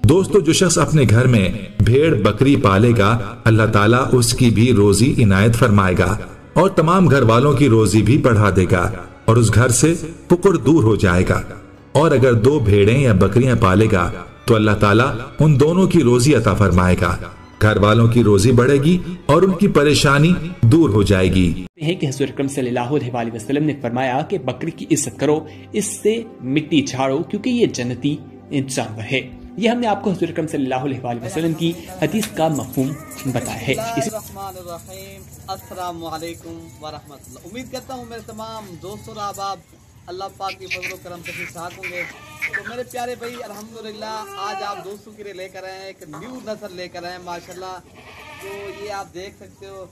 دوستو جو شخص اپنے گھر میں بھیڑ بکری پالے گا اللہ تعالیٰ اس کی بھی روزی عنایت فرمائے گا اور تمام گھر والوں کی روزی بھی بڑھا دے گا اور اس گھر سے فقر دور ہو جائے گا۔ اور اگر 2 بھیڑیں یا بکریاں پالے گا تو اللہ تعالیٰ ان دونوں کی روزی عطا فرمائے گا، گھر والوں کی روزی بڑھے گی اور ان کی پریشانی دور ہو جائے گی۔ ہے کہ حضور اکرم صلی اللہ علیہ وسلم نے فرمایا کہ بکری کی عزت کرو، اس سے مٹی جھاڑو کیونکہ یہ جنتی جانور ہے۔ یہ ہم نے آپ کو حضور اکرم صلی اللہ علیہ وسلم کی حدیث کا مفہوم بتایا ہے۔ الرحمن الرحیم، السلام علیکم ورحمۃ اللہ۔ امید کرتا ہوں میرے تمام دوست اور احباب اللہ پاک کی فضل و کرم سے ٹھیک ٹھاک ہوں گے۔ تو میرے پیارے بھائی الحمدللہ آج آپ دوستوں کے لیے لے کر آئے ہیں ایک نیو نسل لے کر آئے ہیں ماشاءاللہ۔ تو یہ آپ دیکھ سکتے ہو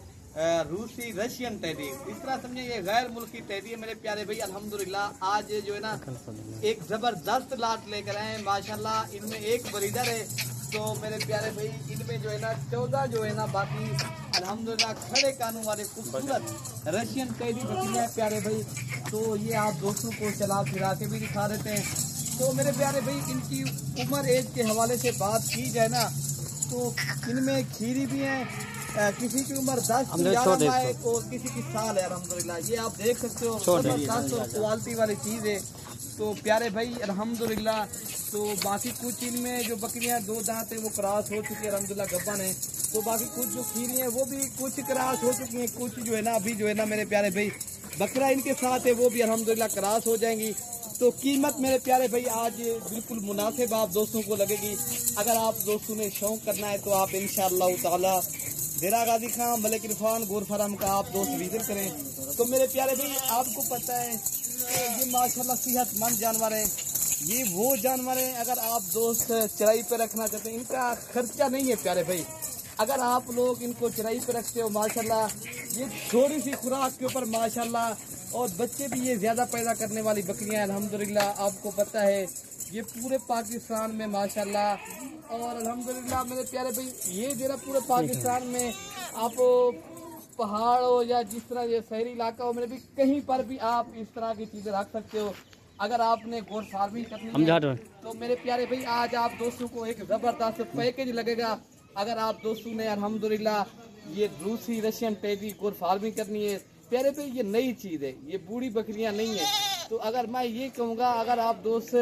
روسی رشین ٹیڈی، اس طرح سمجھے یہ غیر ملکی ٹیڈی ہے میرے پیارے بھائی الحمدللہ۔ آج جو ہے نا ایک زبردست لاٹ لے کر آئے ہیں ماشاءاللہ۔ ان میں ایک بریڈر ہے تو میرے پیارے بھائی ان میں جو ہے نا 14 جو ہے نا باقی الحمدللہ کھڑے کانوں والے خوبصورت رشین ٹیڈی بکریاں ہیں پیارے بھائی۔ تو یہ آپ دوستوں کو چلا پھرا کے بھی دکھا دیتے ہیں۔ تو میرے پیارے بھائی ان کی عمر ایج کے حوالے سے بات کی جائے نا تو ان میں کھیری بھی ہیں، کسی کی عمر 10 11 ہے اور کسی کی سال ہے الحمدللہ۔ یہ آپ دیکھ سکتے ہو زبردست کوالٹی والی چیز ہے۔ تو پیارے بھائی الحمدللہ تو باقی کچھ ان میں جو بکریاں 2 دانت ہیں وہ کراس ہو چکی ہے الحمدللہ گبن ہے۔ تو باقی کچھ جو کھیری ہیں وہ بھی کچھ کراس ہو چکی ہیں، کچھ جو ہے نا ابھی جو ہے نا میرے پیارے بھائی بکرا ان کے ساتھ ہے وہ بھی الحمدللہ کراس ہو جائیں گی۔ تو قیمت میرے پیارے بھائی آج بالکل مناسب آپ دوستوں کو لگے گی۔ اگر آپ دوستوں نے شوق کرنا ہے تو آپ انشاءاللہ تعالی ڈیرہ غازی خان ملک عرفان گور فارم کا آپ دوست وزٹ کریں۔ تو میرے پیارے بھائی آپ کو پتہ ہے کہ یہ ماشاءاللہ صحت مند جانور ہیں، یہ وہ جانور ہیں اگر آپ دوست چرائی پہ رکھنا چاہتے ہیں ان کا خرچہ نہیں ہے پیارے بھائی۔ اگر آپ لوگ ان کو چرائی پہ رکھتے ہو ماشاءاللہ یہ تھوڑی سی خوراک کے اوپر ماشاءاللہ اور بچے بھی یہ زیادہ پیدا کرنے والی بکریاں ہیں الحمدللہ۔ آپ کو پتہ ہے یہ پورے پاکستان میں ماشاءاللہ اور الحمدللہ میرے پیارے بھائی یہ جو ہے پورے پاکستان میں آپ پہاڑ ہو یا جس طرح یہ شہری علاقہ ہو میرے بھی کہیں پر بھی آپ اس طرح کی چیزیں رکھ سکتے ہو۔ اگر آپ نے گور فارمنگ کرنی ہے تو میرے پیارے بھائی آج آپ دوستوں کو ایک زبردست پیکیج لگے گا۔ اگر آپ دوستوں نے الحمدللہ یہ روسی رشین ٹیڈی گور فارمنگ کرنی ہے پیارے بھائی یہ نئی چیز ہے، یہ بوڑھی بکریاں نہیں ہیں۔ تو اگر میں یہ کہوں گا اگر آپ دوست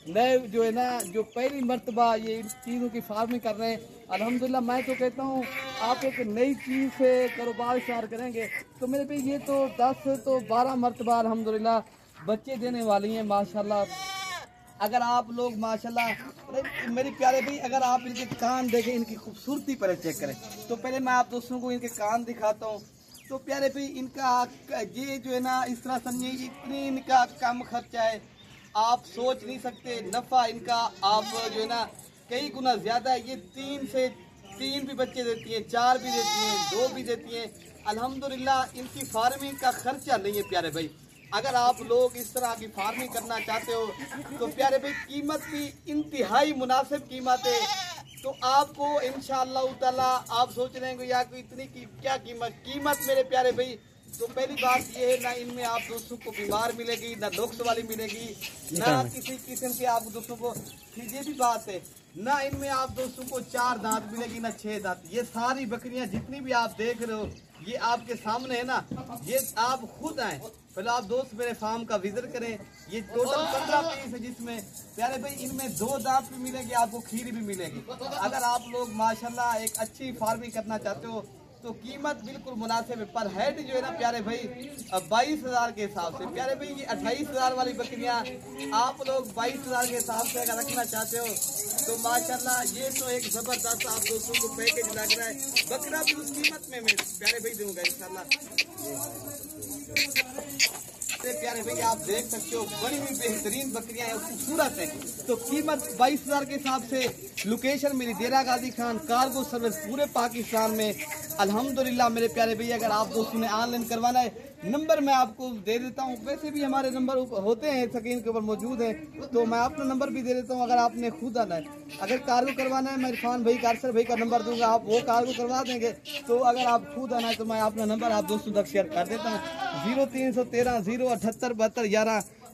نئے جو ہے نا جو پہلی مرتبہ یہ ان چیزوں کی فارمنگ کر رہے ہیں الحمدللہ میں تو کہتا ہوں آپ ایک نئی چیز سے کاروبار اسٹارٹ کریں گے تو میرے بھائی یہ تو 10 تو 12 مرتبہ الحمدللہ بچے دینے والی ہیں ماشاءاللہ۔ اگر آپ لوگ ماشاءاللہ میری پیارے بھائی اگر آپ ان کے کان دیکھیں ان کی خوبصورتی پر چیک کریں تو پہلے میں آپ دوستوں کو ان کے کان دکھاتا ہوں۔ تو پیارے بھائی ان کا یہ جو ہے نا اس طرح سمجھے اتنی ان کا کم خرچہ ہے آپ سوچ نہیں سکتے۔ نفع ان کا آپ جو ہے نا کئی گنا زیادہ ہے۔ یہ 3 بھی بچے دیتی ہیں، 4 بھی دیتی ہیں، 2 بھی دیتی ہیں الحمدللہ۔ ان کی فارمنگ کا خرچہ نہیں ہے پیارے بھائی۔ اگر آپ لوگ اس طرح کی فارمنگ کرنا چاہتے ہو تو پیارے بھائی قیمت بھی انتہائی مناسب قیمت ہے۔ تو آپ کو انشاءاللہ تعالی آپ سوچ رہے ہیں یا کوئی اتنی کیا قیمت میرے پیارے بھائی تو پہلی بات یہ ہے نہ ان میں آپ دوستوں کو بیمار ملے گی، نہ نقص والی ملے گی، نہ کسی قسم کے آپ دوستوں کو یہ بھی بات ہے نہ ان میں آپ دوستوں کو 4 دانت ملے گی نہ 6 دانت۔ یہ ساری بکریاں جتنی بھی آپ دیکھ رہے ہو یہ آپ کے سامنے ہے نا، یہ آپ خود آئیں پہلے آپ دوست میرے فارم کا وزٹ کریں۔ یہ ٹوٹل 15 پیس ہے جس میں پیارے بھائی ان میں 2 دانت بھی ملے گی، آپ کو کھیری بھی ملے گی۔ اگر آپ لوگ ماشاءاللہ ایک اچھی فارمنگ کرنا چاہتے ہو تو قیمت بالکل مناسب ہے۔ پر ہیڈ جو ہے نا پیارے بھائی 22,000 کے حساب سے پیارے بھائی یہ 28,000 والی بکریاں آپ لوگ 22,000 کے حساب سے اگر رکھنا چاہتے ہو تو ماشاءاللہ یہ تو ایک زبردست آپ دوستوں کو پیکیج لگ رہا ہے۔ بکرا بھی اس قیمت میں پیارے بھائی دوں گا انشاءاللہ۔ پیارے بھائی آپ دیکھ سکتے ہو بڑی ہوئی بہترین بکریاں ہیں، خوبصورت ہیں۔ تو قیمت 22,000 کے حساب سے لوکیشن میری ڈیرہ غازی خان کارگو سروس پورے پاکستان میں الحمدللہ میرے پیارے بھائی۔ اگر آپ دوستوں نے آن لائن کروانا ہے نمبر میں آپ کو دے دیتا ہوں، ویسے بھی ہمارے نمبر ہوتے ہیں اسکرین کے اوپر موجود ہیں تو میں اپنا نمبر بھی دے دیتا ہوں۔ اگر آپ نے خود آنا ہے اگر کارگو کروانا ہے میں عرفان بھائی کارسر بھائی کا نمبر دوں گا، آپ وہ کارگو کروا دیں گے۔ تو اگر آپ خود آنا ہے تو میں اپنا نمبر آپ دوستوں تک شیئر کر دیتا ہوں 0313 078 72 11